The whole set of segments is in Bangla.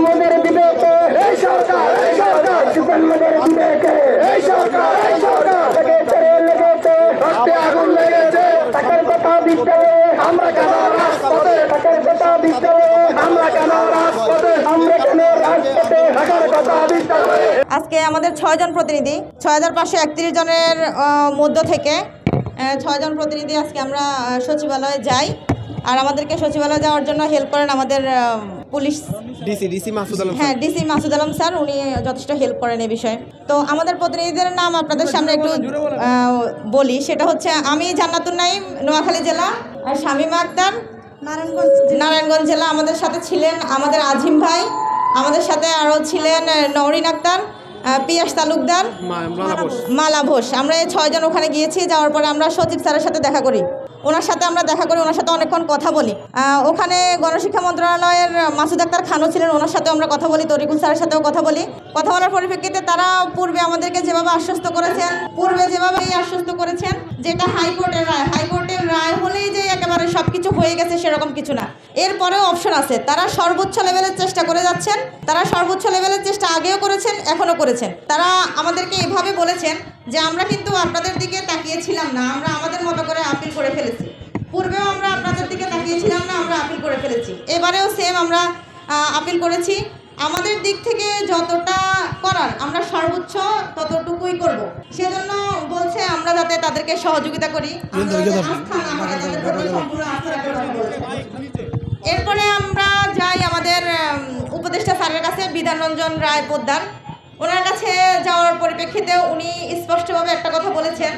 মোদের বিবেকে এই সরকার সুপার মোদের বিবেকে এই সরকার লেগেছে রক্তে আগুন লেগেছে টাকার কথা দিতে আমরা কেন রাজপথে টাকার কথা দিতে আমরা কেন রাজপথে টাকার কথা দিতে। আজকে আমাদের 6 জন প্রতিনিধি 6531 জনের মধ্য থেকে 6 জন প্রতিনিধি আজকে আমরা সচিবালয়ে যাই। আর আমাদেরকে সচিবালয়ে যাওয়ার জন্য হেল্প করেন আমাদের police DC Masud Alam sir. উনি যথেষ্ট হেল্প করেন এই বিষয়ে। তো আমাদের প্রতিনিধিদের নাম আপনাদের সামনে একটু বলি। সেটা হচ্ছে আমি জান্নাতুন নাইম, নোয়াখালী জেলা, শামীমা আক্তার নারায়ণগঞ্জ জেলা। আমাদের সাথে ছিলেন আমাদের আজিম ভাই, আমাদের সাথে আরও ছিলেন নওরিন আক্তার, পিয়াস তালুকদার, মালা ঘোষ। আমরা এই 6 জন ওখানে গিয়েছি। যাওয়ার পরে আমরা সচিব স্যারের সাথে দেখা করি। ওনার সাথে ওনার সাথে অনেকক্ষণ কথা বলি। ওখানে গণশিক্ষা মন্ত্রণালয়ের মাসুদ আক্তার খানও ছিলেন, ওনার সাথেও আমরা কথা বলি। তরিকুল স্যারের সাথেও কথা বলি। কথা বলার পরিপ্রেক্ষিতে তারা পূর্বে আমাদেরকে যেভাবে আশ্বস্ত করেছেন যেটা হাইকোর্টের রায় হলেই যে একেবারে সব কিছু হয়ে গেছে সেরকম কিছু না। এরপরেও অপশন আছে। তারা সর্বোচ্চ লেভেলের চেষ্টা করে যাচ্ছেন। তারা সর্বোচ্চ লেভেলের চেষ্টা আগেও করেছেন, এখনও করেছেন। তারা আমাদেরকে এভাবে বলেছেন যে আমরা কিন্তু আপনাদের দিকে তাকিয়েছিলাম না, আমরা আমাদের মতো করে আপিল করে ফেলেছি। পূর্বেও আমরা আপনাদের দিকে তাকিয়েছিলাম না, আমরা আপিল করে ফেলেছি। এবারেও সেম আমরা আপিল করেছি। আমাদের দিক থেকে যতটা করার আমরা সর্বোচ্চ ততটুকুই করব। সেজন্য বলছে আমরা যাতে তাদেরকে সহযোগিতা করি। এরপরে আমরা যাই আমাদের উপদেষ্টা স্যারের কাছে, বিধানরঞ্জন রায় পোদ্দার। ওনার কাছে যাওয়ার পরিপ্রেক্ষিতে উনি স্পষ্টভাবে একটা কথা বলেছেন।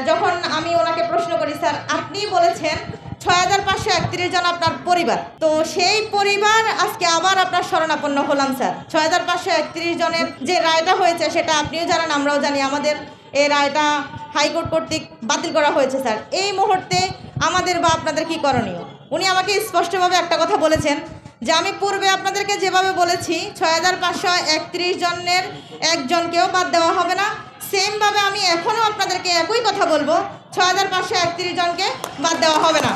যখন আমি ওনাকে প্রশ্ন করি, স্যার আপনি বলেছেন 6531 জন আপনার পরিবার, তো সেই পরিবার আজকে আবার আপনার শরণাপন্ন হলাম স্যার। 6531 জনের যে রায়টা হয়েছে সেটা আপনিও জানেন, আমরাও জানি। আমাদের এই রায়টা হাইকোর্ট কর্তৃক বাতিল করা হয়েছে স্যার। এই মুহূর্তে আমাদের বা আপনাদের কি করণীয়? উনি আমাকে স্পষ্টভাবে একটা কথা বলেছেন যে আমি পূর্বে আপনাদেরকে যেভাবে বলেছি 6531 জনের একজনকেও বাদ দেওয়া হবে না, সেমভাবে আমি এখনও আপনাদেরকে একই কথা বলবো, 6531 জনকে বাদ দেওয়া হবে না।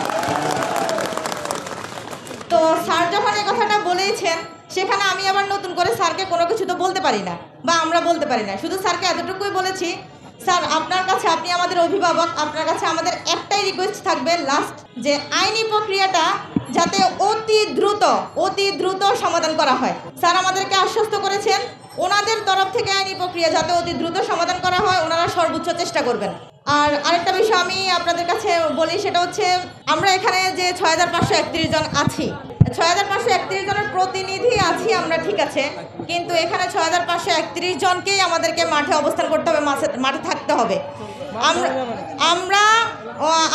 তো স্যার যখন এই কথাটা বলেছেন, সেখানে আমি আবার নতুন করে স্যারকে কোনো কিছু তো বলতে পারি না, বা আমরা বলতে পারি না। শুধু স্যারকে এতটুকুই বলেছি, স্যার আপনার কাছে, আপনি আমাদের অভিভাবক, আপনার কাছে আমাদের একটাই রিকোয়েস্ট থাকবে লাস্ট, যে আইনি প্রক্রিয়াটা যাতে অতি দ্রুত সমাধান করা হয়। স্যার আমাদেরকে আশ্বস্ত করেছেন ওনাদের তরফ থেকে আইনি প্রক্রিয়া যাতে অতি দ্রুত সমাধান করা হয়, ওনারা সর্বোচ্চ চেষ্টা করবেন। আর আরেকটা বিষয় আমি আপনাদের কাছে বলি, সেটা হচ্ছে আমরা এখানে যে 6531 জন আছি, 6531 জনের প্রতিনিধি আছি আমরা, ঠিক আছে, কিন্তু এখানে 6531 জনকেই আমাদেরকে মাঠে অবস্থান করতে হবে, মাঠে থাকতে হবে। আমরা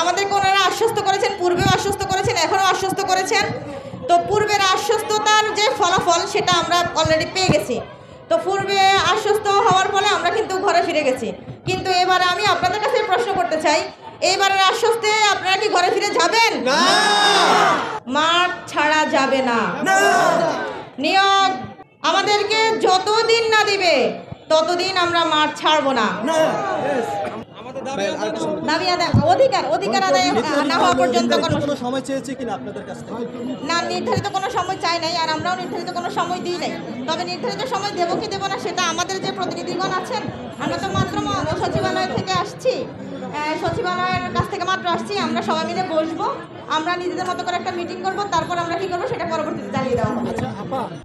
আমাদেরকে ওনারা আশ্বস্ত করেছেন, পূর্বেও আশ্বস্ত করেছেন, এখনও আশ্বস্ত করেছেন। তো পূর্বের আশ্বস্ততার যে ফলাফল সেটা আমরা অলরেডি পেয়ে গেছি। তো পূর্বে আশ্বস্ত হওয়ার ফলে আমরা কিন্তু ঘরে ফিরে গেছি। কিন্তু এবারে আমি আপনাদের কাছে প্রশ্ন করতে চাই, এইবারের আশ্বস্তে আপনারা কি ঘরে ফিরে যাবেন? না, মাঠ ছাড়া যাবে না। নিয়োগ আমাদেরকে যতদিন না দিবে ততদিন আমরা মাঠ ছাড়বো না। দাবি আদায়, অধিকার আদায় না হওয়া পর্যন্ত কোনো সময় চেয়েছে কিনা আপনাদের কাছে? না, নির্ধারিত কোনো সময় চাই নাই, আর আমরাও নির্ধারিত কোনো সময় দিই নাই। তবে নির্ধারিত সময় দেবো কি দেবো না সেটা আমাদের যে প্রতিনিধিগণ আছেন, আমরা তো মাত্র সচিবালয় থেকে আসছি, সচিবালয়ের কাছ থেকে মাত্র আসছি। আমরা সবাই মিলে বসবো, আমরা নিজেদের মতো করে একটা মিটিং করবো, তারপর আমরা কি করবো সেটা পরবর্তীতে জানিয়ে দেওয়া হবে।